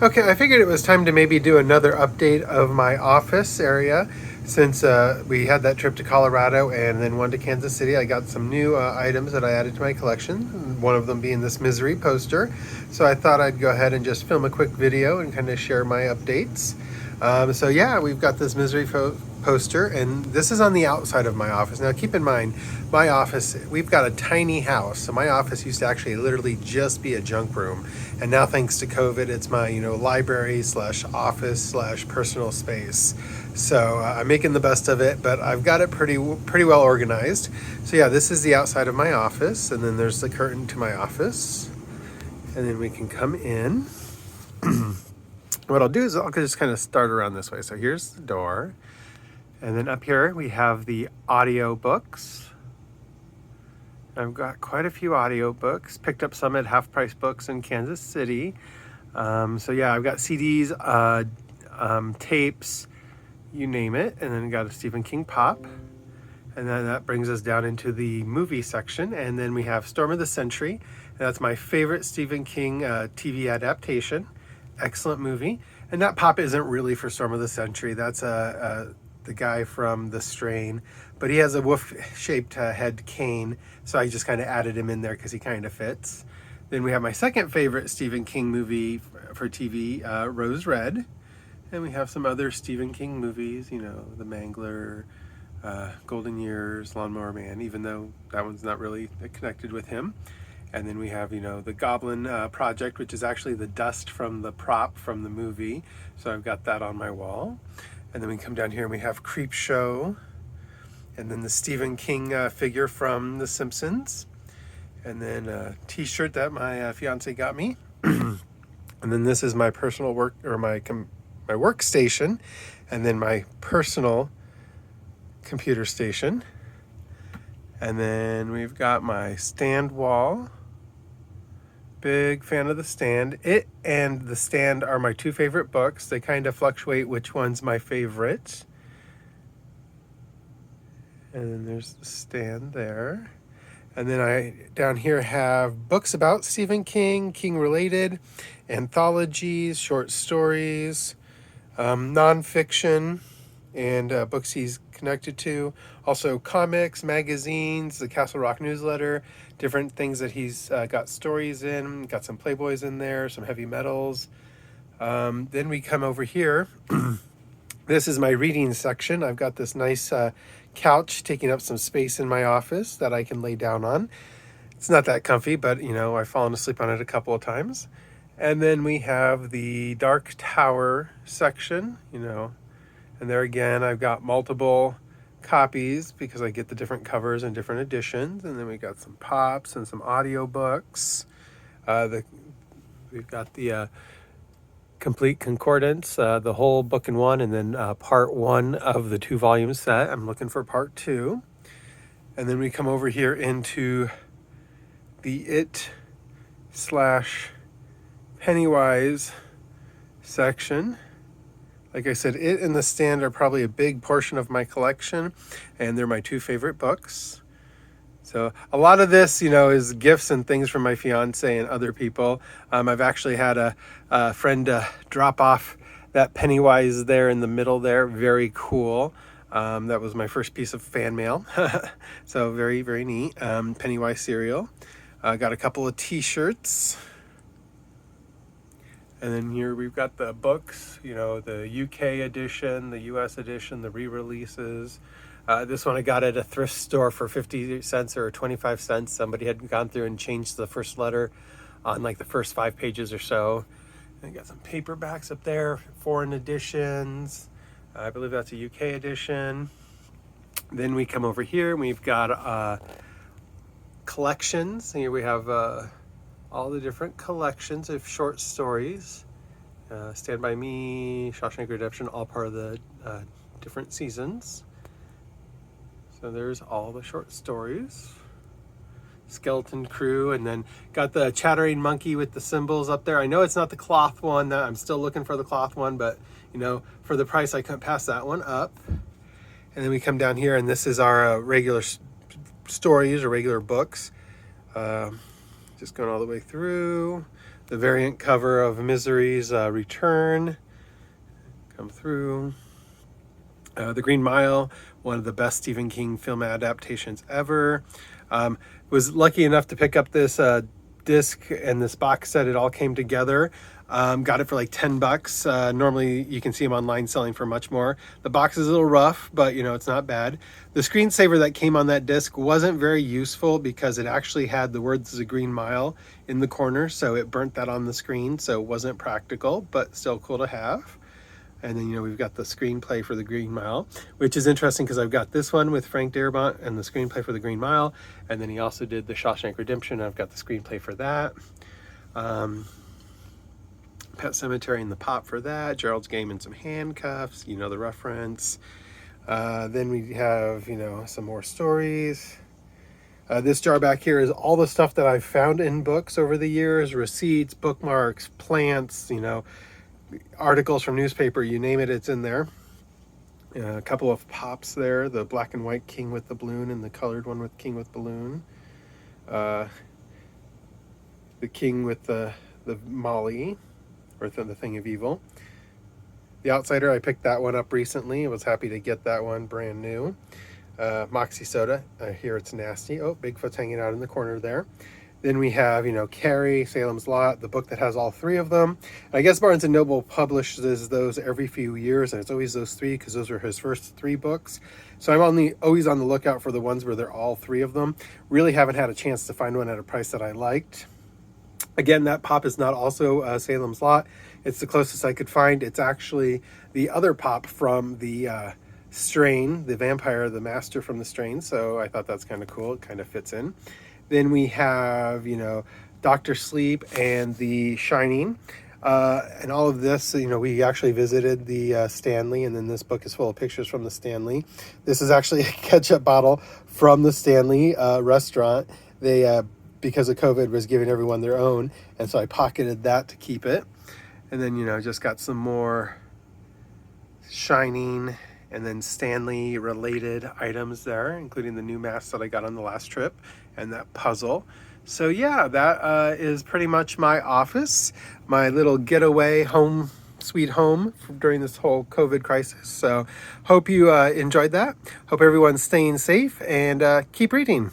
Okay, I figured it was time to maybe do another update of my office area since we had that trip to Colorado and then one to Kansas City. I got some new items that I added to my collection, one of them being this Misery poster. So I thought I'd go ahead and just film a quick video and kind of share my updates. So yeah, we've got this Misery poster, and this is on the outside of my office. Now keep in mind, my office, we've got a tiny house, so my office used to actually literally just be a junk room, and now thanks to COVID, it's my library slash office slash personal space. So I'm making the best of it, but I've got it pretty well organized. So yeah, this is the outside of my office, and then there's the curtain to my office, and then we can come in. What I'll do is I'll just kind of start around this way. So here's the door. And then up here we have the audio books. I've got quite a few audio books. Picked up some at Half Price Books in Kansas City. So yeah, I've got CDs, tapes, you name it. And then got a Stephen King pop. And then that brings us down into the movie section. And then we have Storm of the Century. And that's my favorite Stephen King TV adaptation. Excellent movie. And that pop isn't really for Storm of the Century. That's the guy from The Strain, but he has a wolf-shaped head cane, so I just kind of added him in there because he kind of fits. Then we have my second favorite Stephen King movie for TV, Rose Red, and we have some other Stephen King movies, The Mangler, Golden Years, Lawnmower Man, even though that one's not really connected with him. And then we have, the Goblin Project, which is actually the dust from the prop from the movie, so I've got that on my wall. And then we come down here and we have Creep Show, and then the Stephen King figure from The Simpsons, and then a t-shirt that my fiance got me. And then this is my personal work, or my workstation, and then my personal computer station. And then we've got my stand wall. Big fan of the stand. It and the stand are my two favorite books. They kind of fluctuate which one's my favorite. And then there's the stand there. And then I down here have books about Stephen King, King related, anthologies, short stories, nonfiction, and books he's connected to. Also comics, magazines, the Castle Rock newsletter, different things that he's got stories in, got some Playboys in there, some heavy metals. Then we come over here. This is my reading section. I've got this nice couch taking up some space in my office that I can lay down on. It's not that comfy, but I've fallen asleep on it a couple of times. And then we have the Dark Tower section, and there again, I've got multiple copies because I get the different covers and different editions. And then we got some pops and some audio books. We've got the complete concordance, the whole book in one, and then part one of the 2-volume set. I'm looking for part 2. And then we come over here into the It / Pennywise section. Like I said, It and the Stand are probably a big portion of my collection, and they're my two favorite books. So a lot of this, is gifts and things from my fiance and other people. I've actually had a friend drop off that Pennywise there in the middle there. Very cool. That was my first piece of fan mail. So very, very neat. Pennywise cereal. Got a couple of t-shirts. And then here we've got the books, the UK edition, the US edition, the re-releases. This one I got at a thrift store for 50 cents or 25 cents. Somebody had gone through and changed the first letter on like the first 5 pages or so. And got some paperbacks up there, foreign editions. I believe that's a UK edition. Then we come over here and we've got collections. Here we have all the different collections of short stories. Stand By Me, Shawshank Redemption, all part of the different seasons. So there's all the short stories. Skeleton Crew, and then got the Chattering Monkey with the symbols up there. I know it's not the cloth one. I'm still looking for the cloth one, but for the price I couldn't pass that one up. And then we come down here, and this is our regular stories or regular books. Just going all the way through. the variant cover of Misery's Return. Come through. The Green Mile, one of the best Stephen King film adaptations ever. Was lucky enough to pick up this disc and this box set. It all came together. Got it for like $10. Normally you can see them online selling for much more. The box is a little rough, but you know, it's not bad. The screensaver that came on that disc wasn't very useful because it actually had the words "The Green Mile" in the corner, so it burnt that on the screen, so it wasn't practical, but still cool to have. And then, you know, we've got the screenplay for The Green Mile, which is interesting because I've got this one with Frank Darabont and the screenplay for The Green Mile. And then he also did The Shawshank Redemption. I've got the screenplay for that. Pet Sematary and the pop for that. Gerald's Game and some handcuffs, you know the reference. Then we have, you know, some more stories. This jar back here is all the stuff that I've found in books over the years. Receipts, bookmarks, plants, you know, articles from newspaper, you name it, it's in there. A couple of pops there, the black and white King with the balloon and the colored one with King with balloon. The King with the Molly, or the Thing of Evil. The Outsider, I picked that one up recently. I was happy to get that one brand new. Moxie Soda, I hear it's nasty. Oh, Bigfoot's hanging out in the corner there. Then we have, you know, Carrie, Salem's Lot, the book that has all three of them. And I guess Barnes & Noble publishes those every few years, and it's always those three because those are his first three books. So I'm always on the lookout for the ones where they're all three of them. Really haven't had a chance to find one at a price that I liked. Again, that pop is not also Salem's Lot. It's the closest I could find. It's actually the other pop from the Strain, the vampire, the master from the Strain. So I thought that's kind of cool. It kind of fits in. Then we have, you know, Dr. Sleep and The Shining. And all of this, you know, we actually visited the Stanley, and then this book is full of pictures from the Stanley. This is actually a ketchup bottle from the Stanley restaurant. They, because of COVID, was giving everyone their own, and so I pocketed that to keep it. And then, you know, just got some more Shining and then Stanley related items there, including the new mask that I got on the last trip and that puzzle. So yeah, that is pretty much my office, my little getaway home, sweet home during this whole COVID crisis. So hope you enjoyed that. Hope everyone's staying safe, and keep reading.